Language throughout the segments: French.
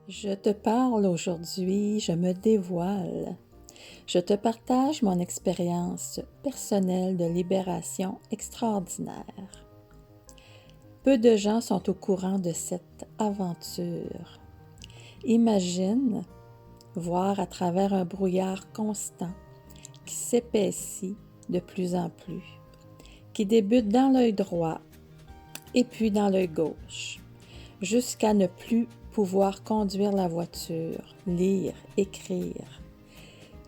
Je te parle aujourd'hui, je me dévoile. Je te partage mon expérience personnelle de libération extraordinaire. Peu de gens sont au courant de cette aventure. Imagine voir à travers un brouillard constant qui s'épaissit de plus en plus, qui débute dans l'œil droit et puis dans l'œil gauche, jusqu'à ne plus pouvoir conduire la voiture, lire, écrire.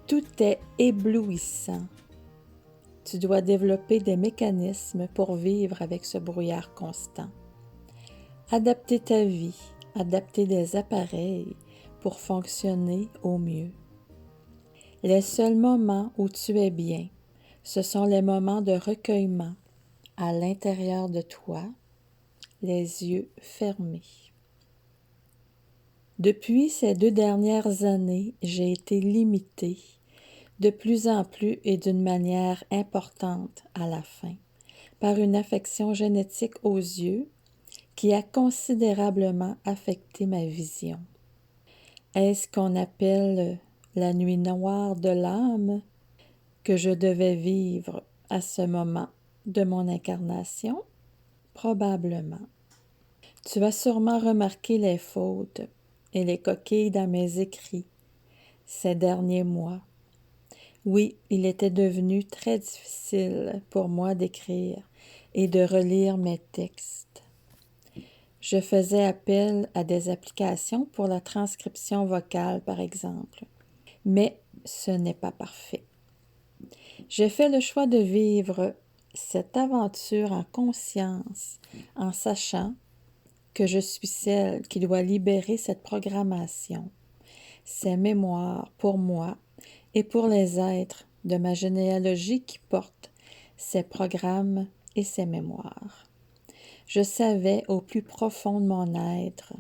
Tout est éblouissant. Tu dois développer des mécanismes pour vivre avec ce brouillard constant. Adapter ta vie, adapter des appareils pour fonctionner au mieux. Les seuls moments où tu es bien, ce sont les moments de recueillement à l'intérieur de toi, les yeux fermés. Depuis ces 2 dernières années, j'ai été limitée de plus en plus et d'une manière importante à la fin, par une affection génétique aux yeux qui a considérablement affecté ma vision. Est-ce qu'on appelle la nuit noire de l'âme que je devais vivre à ce moment de mon incarnation? Probablement. Tu as sûrement remarqué les fautes et les coquilles dans mes écrits ces derniers mois. Oui, il était devenu très difficile pour moi d'écrire et de relire mes textes. Je faisais appel à des applications pour la transcription vocale, par exemple, mais ce n'est pas parfait. J'ai fait le choix de vivre cette aventure en conscience, en sachant que je suis celle qui doit libérer cette programmation, ces mémoires pour moi et pour les êtres de ma généalogie qui portent ces programmes et ces mémoires. Je savais au plus profond de mon être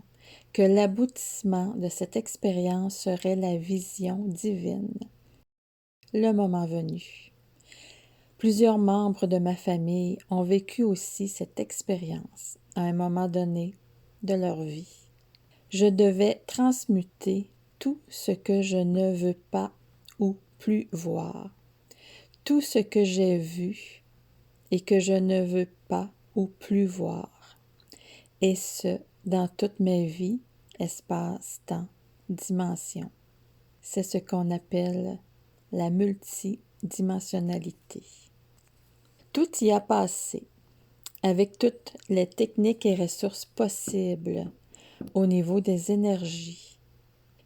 que l'aboutissement de cette expérience serait la vision divine, le moment venu. Plusieurs membres de ma famille ont vécu aussi cette expérience à un moment donné de leur vie. Je devais transmuter tout ce que je ne veux pas ou plus voir, tout ce que j'ai vu et que je ne veux pas ou plus voir, et ce, dans toute ma vie, espace, temps, dimension. C'est ce qu'on appelle la multidimensionnalité. Tout y a passé, avec toutes les techniques et ressources possibles au niveau des énergies,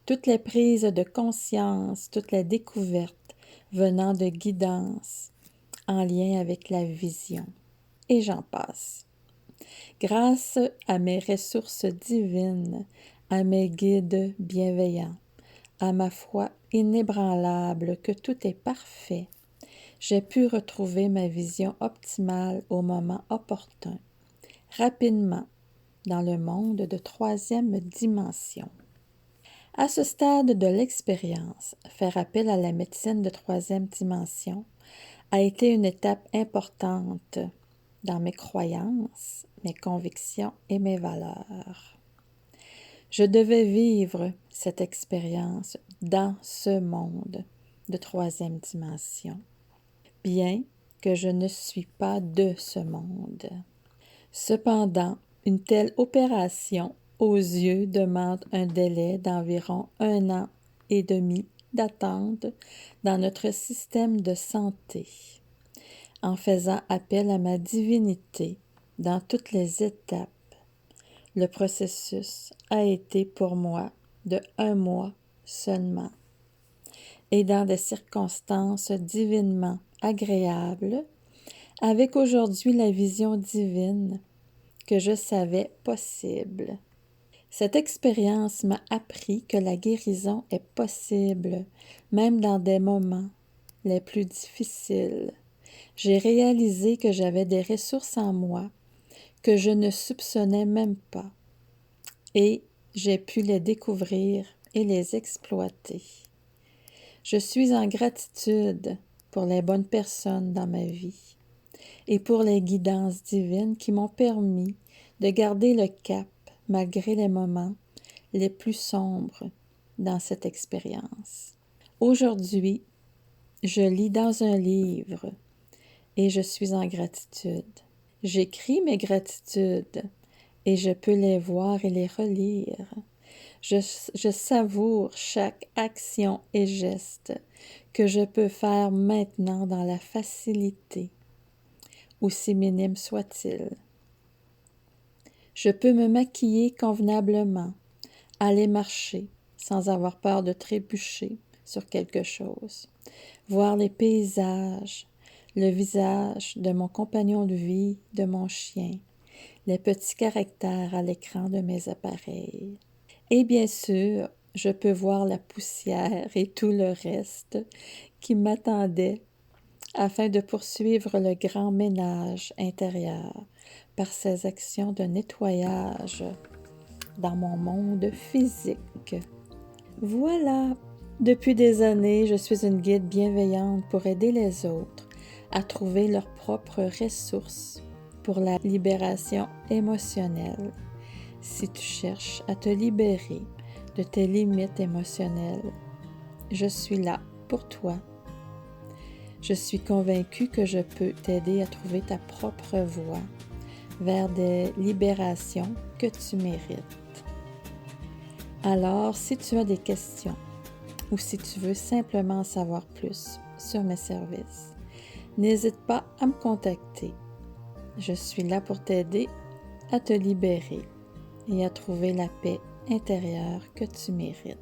toutes les prises de conscience, toutes les découvertes venant de guidance en lien avec la vision, et j'en passe. Grâce à mes ressources divines, à mes guides bienveillants, à ma foi inébranlable que tout est parfait, j'ai pu retrouver ma vision optimale au moment opportun, rapidement, dans le monde de 3e dimension. À ce stade de l'expérience, faire appel à la médecine de 3e dimension a été une étape importante dans mes croyances, mes convictions et mes valeurs. Je devais vivre cette expérience dans ce monde de 3e dimension, bien que je ne suis pas de ce monde. Cependant, une telle opération aux yeux demande un délai d'environ 1 an et demi d'attente dans notre système de santé. En faisant appel à ma divinité dans toutes les étapes, le processus a été pour moi de 1 mois seulement, et dans des circonstances divinement agréables, avec aujourd'hui la vision divine que je savais possible. Cette expérience m'a appris que la guérison est possible, même dans des moments les plus difficiles. J'ai réalisé que j'avais des ressources en moi que je ne soupçonnais même pas, et j'ai pu les découvrir et les exploiter. Je suis en gratitude pour les bonnes personnes dans ma vie et pour les guidances divines qui m'ont permis de garder le cap malgré les moments les plus sombres dans cette expérience. Aujourd'hui, je lis dans un livre et je suis en gratitude. J'écris mes gratitudes et je peux les voir et les relire. Je savoure chaque action et geste que je peux faire maintenant dans la facilité, aussi minime soit-il. Je peux me maquiller convenablement, aller marcher sans avoir peur de trébucher sur quelque chose, voir les paysages, le visage de mon compagnon de vie, de mon chien, les petits caractères à l'écran de mes appareils. Et bien sûr, je peux voir la poussière et tout le reste qui m'attendait afin de poursuivre le grand ménage intérieur par ces actions de nettoyage dans mon monde physique. Voilà, depuis des années, je suis une guide bienveillante pour aider les autres à trouver leurs propres ressources pour la libération émotionnelle. Si tu cherches à te libérer de tes limites émotionnelles, je suis là pour toi. Je suis convaincue que je peux t'aider à trouver ta propre voie vers des libérations que tu mérites. Alors, si tu as des questions ou si tu veux simplement en savoir plus sur mes services, n'hésite pas à me contacter. Je suis là pour t'aider à te libérer et à trouver la paix intérieure que tu mérites.